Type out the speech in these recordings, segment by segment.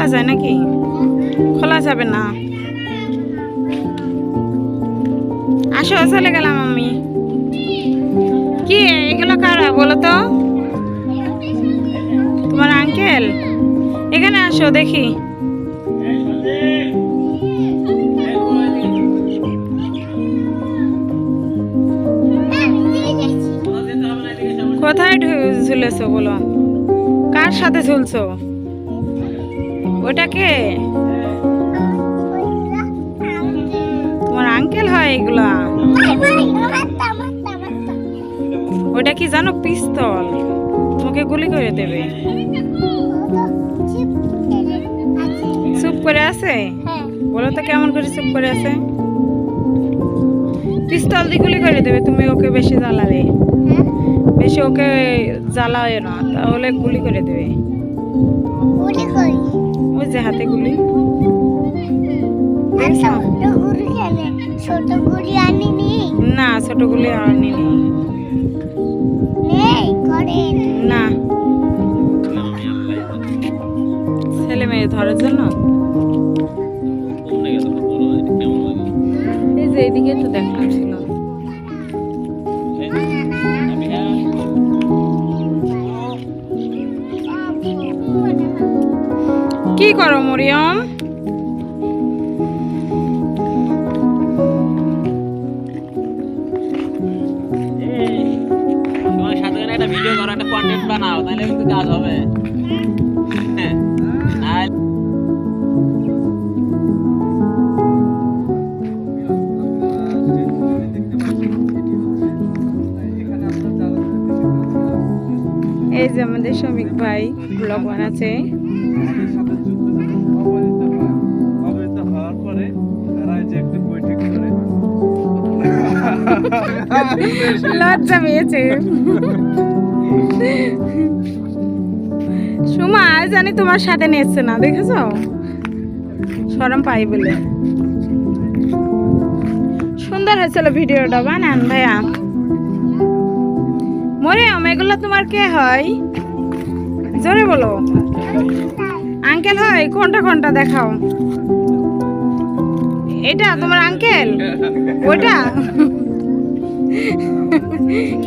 খোলা যায় নাকি? খোলা যাবে না। আসো, চলে গেলাম আমি। কি এগুলো কারা বলো তো? তোমার আঙ্কেল? এখানে আসো দেখি। কোথায় ঝুলেছো বলো? কার সাথে ঝুলছো? ওটা কে? তোমার আঙ্কেল হয় এগুলা? ওটা কি জানো? পিস্তল। তোমাকে গুলি করে দেবে। চুপ করে আছে? বলো তো কেমন করে চুপ করে আছে? পিস্তল দিয়ে গুলি করে দেবে। তুমি ওকে বেশি জ্বালাবে, বেশি ওকে জ্বালায় না, তাহলে গুলি করে দেবে। ওই যে হাতে গুলি। না, ছোট গুলি আনিনি। না, ছেলে মেয়ে ধরার জন্য। এই যে এইদিকে তো দেখলাম ছিল। কি করো মরিয়ম? তোমার সাথে একটা ভিডিও করো, একটা কন্টেন্ট বানাও, তাহলে কিন্তু কাজ হবে। এই যে আমাদের শ্রমিক ভাই ব্লগ বানাচ্ছে। লজ্জা পেয়েছে সুমা, জানি তোমার সাথে নিচ্ছে না, দেখেছো? শরম পাই বলে। সুন্দর হয়েছিল ভিডিওটা, বানান ভাইয়া। মরিয়ম, এগুলো তোমার কে হয়? জোরে বলো। আঙ্কেল হয়? কোনটা কোনটা দেখাও। এটা তোমার আঙ্কেল? ওটা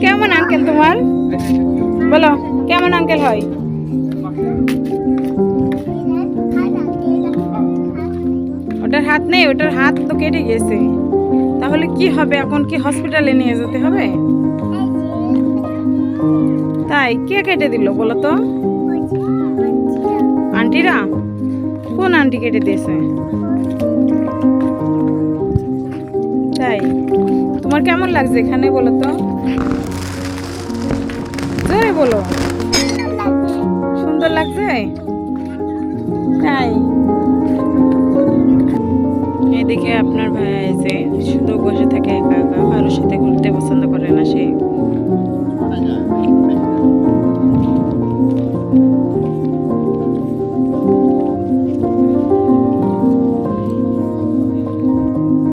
কেমন আঙ্কেল তোমার? বলো কেমন আঙ্কেল হয়? ওটার হাত নেই? ওটার হাত তো কেটে গেছে। তাহলে কি হবে এখন? কি হসপিটালে নিয়ে যেতে হবে? তাই কে কেটে দিল বলো তো? আন্টিরা? কোন আন্টি কেটে দিয়েছে? তাই তোমার কেমন লাগছে এখানে বলো তো? জোরে বলো। সুন্দর লাগছে? তাই এদিকে আপনার ভাই এসে শুধু বসে থাকে একা একা, কারোর সাথে ঘুরতে পছন্দ করে না সে।